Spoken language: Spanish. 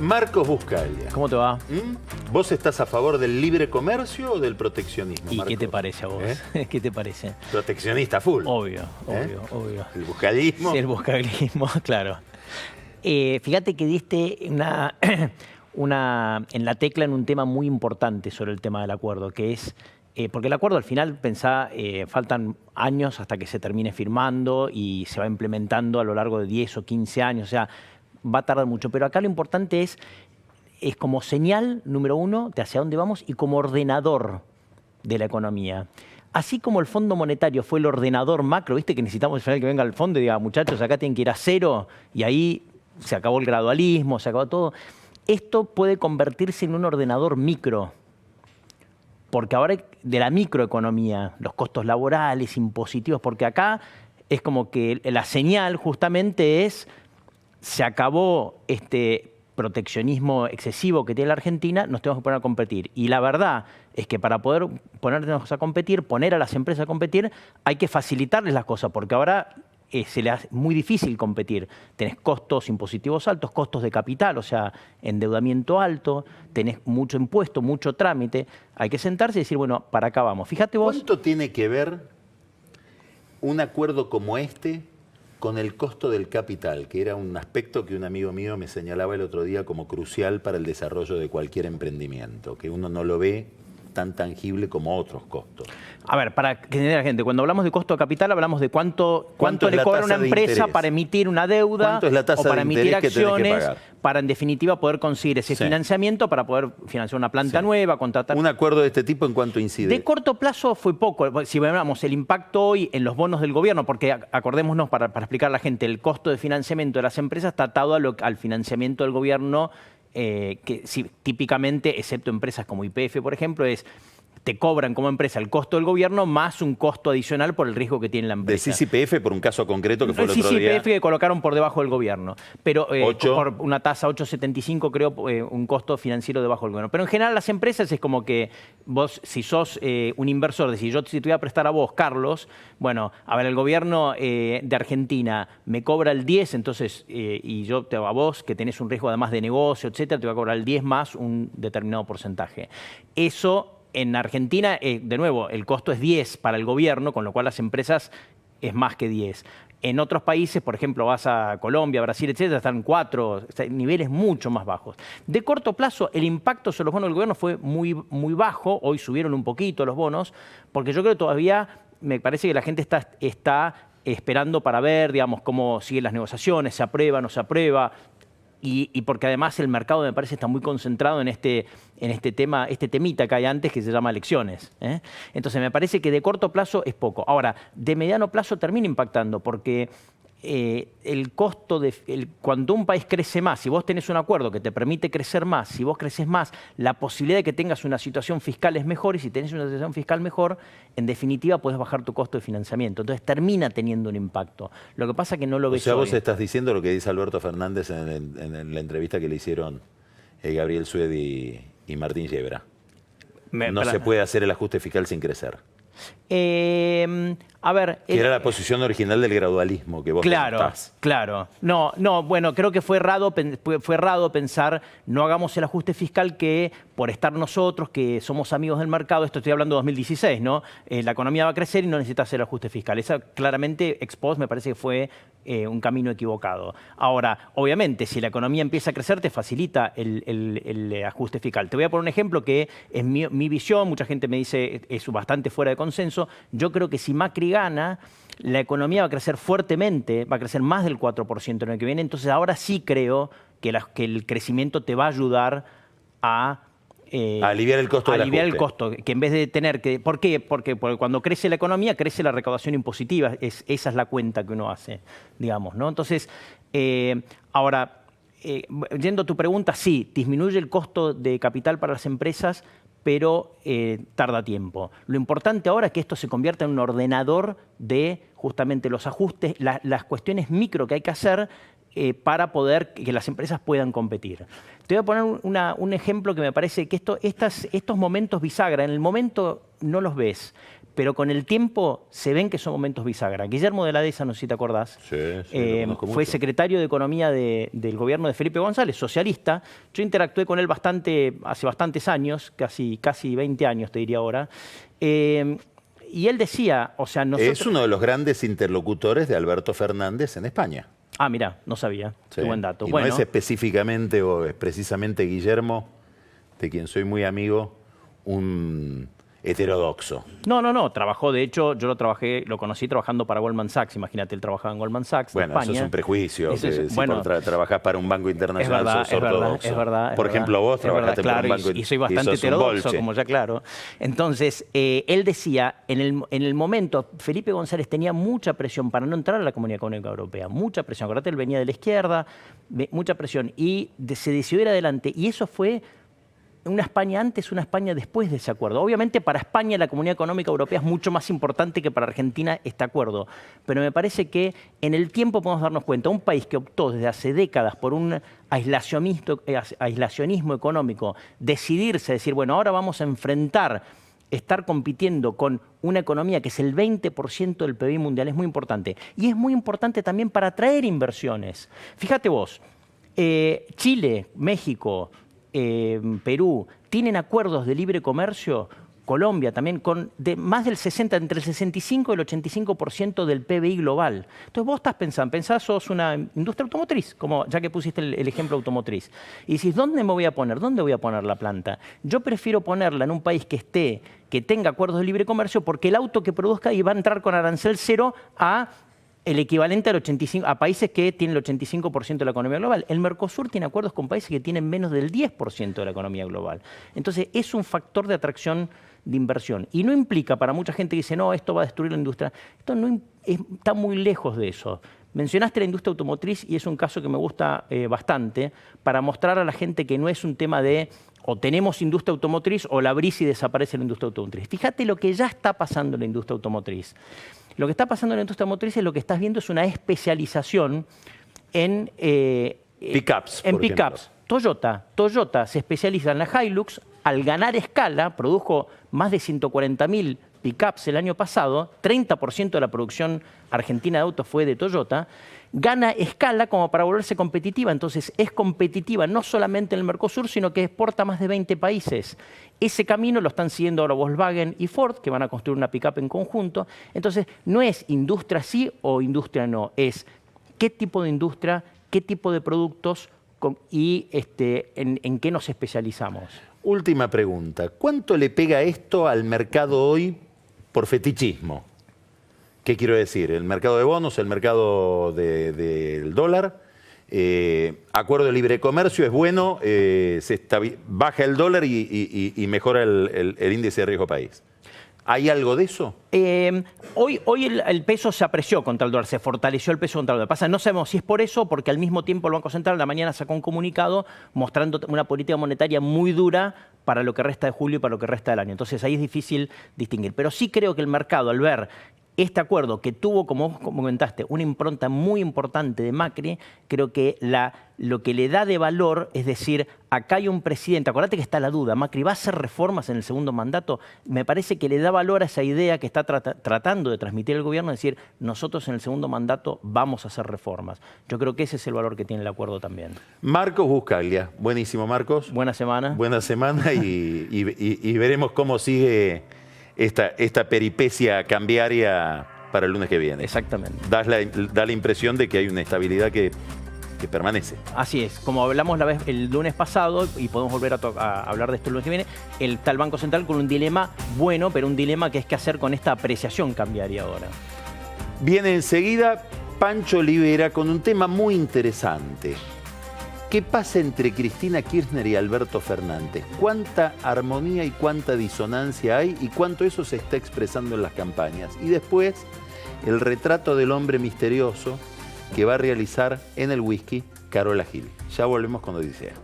Marcos Buscaglia. ¿Cómo te va? ¿Vos estás a favor del libre comercio o del proteccionismo, ¿Y Marcos? qué te parece a vos? ¿Qué te parece? Proteccionista full. Obvio, obvio. El buscalismo. Sí, el buscaglismo, claro. Fíjate que diste en la tecla en un tema muy importante sobre el tema del acuerdo, que es, porque el acuerdo al final, pensá, faltan años hasta que se termine firmando y se va implementando a lo largo de 10 o 15 años, o sea, va a tardar mucho. Pero acá lo importante es como señal, número uno, de hacia dónde vamos y como ordenador de la economía. Así como el Fondo Monetario fue el ordenador macro, ¿viste? Que necesitamos al final que venga el fondo y diga, muchachos, acá tienen que ir a cero y ahí se acabó el gradualismo, se acabó todo. Esto puede convertirse en un ordenador micro, porque ahora de la microeconomía, los costos laborales, impositivos, porque acá es como que la señal justamente es, se acabó este proteccionismo excesivo que tiene la Argentina, nos tenemos que poner a competir. Y la verdad es que para poder ponernos a competir, poner a las empresas a competir, hay que facilitarles las cosas, porque ahora se le hace muy difícil competir. Tenés costos impositivos altos, costos de capital, o sea, endeudamiento alto, tenés mucho impuesto, mucho trámite. Hay que sentarse y decir, bueno, para acá vamos. Fíjate vos. ¿Cuánto tiene que ver un acuerdo como este con el costo del capital, que era un aspecto que un amigo mío me señalaba el otro día como crucial para el desarrollo de cualquier emprendimiento, que uno no lo ve tan tangible como otros costos? A ver, para que entienda la gente, cuando hablamos de costo de capital, hablamos de cuánto le cobra una empresa para emitir una deuda o para emitir acciones, para en definitiva poder conseguir ese financiamiento para poder financiar una planta nueva, contratar. ¿Un acuerdo de este tipo en cuánto incide? De corto plazo fue poco. Si vemos el impacto hoy en los bonos del gobierno, porque acordémonos para explicar a la gente, el costo de financiamiento de las empresas está atado al financiamiento del gobierno, que típicamente, excepto empresas como YPF, por ejemplo, te cobran como empresa el costo del gobierno más un costo adicional por el riesgo que tiene la empresa. ¿Decís YPF por un caso concreto que fue el otro día? YPF que colocaron por debajo del gobierno, pero por una tasa 8,75 creo, un costo financiero debajo del gobierno. Pero en general las empresas es como que vos, si sos un inversor, si te voy a prestar a vos, Carlos, bueno, a ver, el gobierno de Argentina me cobra el 10, entonces, y yo te a vos, que tenés un riesgo además de negocio, etcétera, te voy a cobrar el 10 más un determinado porcentaje. Eso en Argentina, de nuevo, el costo es 10 para el gobierno, con lo cual las empresas es más que 10. En otros países, por ejemplo, vas a Colombia, Brasil, etcétera, están 4, niveles mucho más bajos. De corto plazo, el impacto sobre los bonos del gobierno fue muy, muy bajo. Hoy subieron un poquito los bonos, porque yo creo que todavía me parece que la gente está esperando para ver, digamos, cómo siguen las negociaciones, se aprueba, no se aprueba. Y porque además el mercado me parece está muy concentrado en este tema, este temita que hay antes que se llama elecciones. Entonces me parece que de corto plazo es poco. Ahora, de mediano plazo termina impactando porque el costo cuando un país crece más, si vos tenés un acuerdo que te permite crecer más, si vos creces más, la posibilidad de que tengas una situación fiscal es mejor y si tenés una situación fiscal mejor, en definitiva podés bajar tu costo de financiamiento. Entonces termina teniendo un impacto. Lo que pasa es que no lo ves hoy. O sea, vos estás diciendo lo que dice Alberto Fernández en la entrevista que le hicieron Gabriel Sued y Martín Yebra. No se puede hacer el ajuste fiscal sin crecer. A ver, que era la posición original del gradualismo que vos comentás. Claro. No, bueno, creo que fue errado pensar, no hagamos el ajuste fiscal que por estar nosotros, que somos amigos del mercado, esto estoy hablando de 2016, ¿no? La economía va a crecer y no necesita hacer ajuste fiscal. Esa claramente, ex post, me parece que fue un camino equivocado. Ahora, obviamente, si la economía empieza a crecer, te facilita el ajuste fiscal. Te voy a poner un ejemplo que es mi visión, mucha gente me dice es bastante fuera de consenso. Yo creo que si Macri gana, la economía va a crecer fuertemente, va a crecer más del 4% en el que viene, entonces ahora sí creo que el crecimiento te va a ayudar a aliviar el costo del ajuste. Aliviar el costo, que en vez de tener que... ¿Por qué? Porque cuando crece la economía, crece la recaudación impositiva. Esa es la cuenta que uno hace, digamos, ¿no? Entonces, ahora, yendo a tu pregunta, sí, disminuye el costo de capital para las empresas, pero tarda tiempo. Lo importante ahora es que esto se convierta en un ordenador de justamente los ajustes, las cuestiones micro que hay que hacer para poder que las empresas puedan competir. Te voy a poner un ejemplo que me parece que estos momentos bisagra, en el momento no los ves, pero con el tiempo se ven que son momentos bisagra. Guillermo de la Deza, no sé si te acordás, fue secretario de Economía del gobierno de Felipe González, socialista. Yo interactué con él hace bastantes años, casi 20 años te diría ahora. Y él decía, o sea, nosotros... Es uno de los grandes interlocutores de Alberto Fernández en España. Ah, mirá, no sabía. Sí. Qué buen dato. Y bueno, no es específicamente o es precisamente Guillermo, de quien soy muy amigo, un heterodoxo. No, trabajó, de hecho, yo lo conocí trabajando para Goldman Sachs, imagínate, él trabajaba en Goldman Sachs, bueno, de España. eso es un prejuicio, si bueno, trabajás para un banco internacional sos ortodoxo. Es verdad. Por ejemplo, vos trabajaste para un banco y soy bastante heterodoxo, como ya claro. Entonces, él decía, en el momento, Felipe González tenía mucha presión para no entrar a la Comunidad Económica Europea, mucha presión. Acordate, él venía de la izquierda, mucha presión, y se decidió ir adelante, y eso fue una España antes, una España después de ese acuerdo. Obviamente para España la Comunidad Económica Europea es mucho más importante que para Argentina este acuerdo, pero me parece que en el tiempo podemos darnos cuenta, un país que optó desde hace décadas por un aislacionismo económico, decidirse, decir, bueno, ahora vamos a enfrentar, estar compitiendo con una economía que es el 20% del PIB mundial, es muy importante. Y es muy importante también para atraer inversiones. Fíjate vos, Chile, México, Perú, tienen acuerdos de libre comercio, Colombia también, de más del 60, entre el 65 y el 85% del PBI global. Entonces vos pensás, sos una industria automotriz, como ya que pusiste el ejemplo automotriz, y decís, ¿dónde me voy a poner? ¿Dónde voy a poner la planta? Yo prefiero ponerla en un país que tenga acuerdos de libre comercio, porque el auto que produzca y va a entrar con arancel cero a el equivalente a países que tienen el 85% de la economía global. El Mercosur tiene acuerdos con países que tienen menos del 10% de la economía global. Entonces, es un factor de atracción de inversión. Y no implica, para mucha gente que dice, no, esto va a destruir la industria, está muy lejos de eso. Mencionaste la industria automotriz y es un caso que me gusta bastante para mostrar a la gente que no es un tema de o tenemos industria automotriz o la abrís y desaparece la industria automotriz. Fíjate lo que ya está pasando en la industria automotriz. Lo que está pasando en la industria automotriz es lo que estás viendo es una especialización en pickups. Toyota se especializa en la Hilux. Al ganar escala, produjo más de 140.000 pickups el año pasado, 30% de la producción argentina de autos fue de Toyota, gana escala como para volverse competitiva. Entonces es competitiva no solamente en el Mercosur, sino que exporta a más de 20 países. Ese camino lo están siguiendo ahora Volkswagen y Ford, que van a construir una pickup en conjunto. Entonces no es industria sí o industria no, es qué tipo de industria, qué tipo de productos y en qué nos especializamos. Última pregunta. ¿Cuánto le pega esto al mercado hoy por fetichismo? ¿Qué quiero decir? El mercado de bonos, el mercado del dólar. Acuerdo de libre comercio es bueno, baja el dólar y mejora el índice de riesgo país. ¿Hay algo de eso? Hoy el peso se apreció contra el dólar, se fortaleció el peso contra el dólar. Pasa, no sabemos si es por eso, porque al mismo tiempo el Banco Central a la mañana sacó un comunicado mostrando una política monetaria muy dura para lo que resta de julio y para lo que resta del año. Entonces ahí es difícil distinguir. Pero sí creo que el mercado, al ver este acuerdo que tuvo, como vos comentaste, una impronta muy importante de Macri, creo que lo que le da de valor es decir, acá hay un presidente, acordate que está la duda, Macri va a hacer reformas en el segundo mandato, me parece que le da valor a esa idea que está tratando de transmitir el gobierno, es decir, nosotros en el segundo mandato vamos a hacer reformas. Yo creo que ese es el valor que tiene el acuerdo también. Marcos Buscaglia, buenísimo Marcos. Buena semana. Buena semana y veremos cómo sigue esta peripecia cambiaria para el lunes que viene. Exactamente. Da la impresión de que hay una estabilidad que permanece. Así es. Como hablamos el lunes pasado, y podemos volver a hablar de esto el lunes que viene, está el Banco Central con un dilema bueno, pero un dilema que es qué hacer con esta apreciación cambiaria ahora. Viene enseguida Pancho Olivera con un tema muy interesante. ¿Qué pasa entre Cristina Kirchner y Alberto Fernández? ¿Cuánta armonía y cuánta disonancia hay y cuánto eso se está expresando en las campañas? Y después, el retrato del hombre misterioso que va a realizar en el whisky Carola Gil. Ya volvemos con Odisea.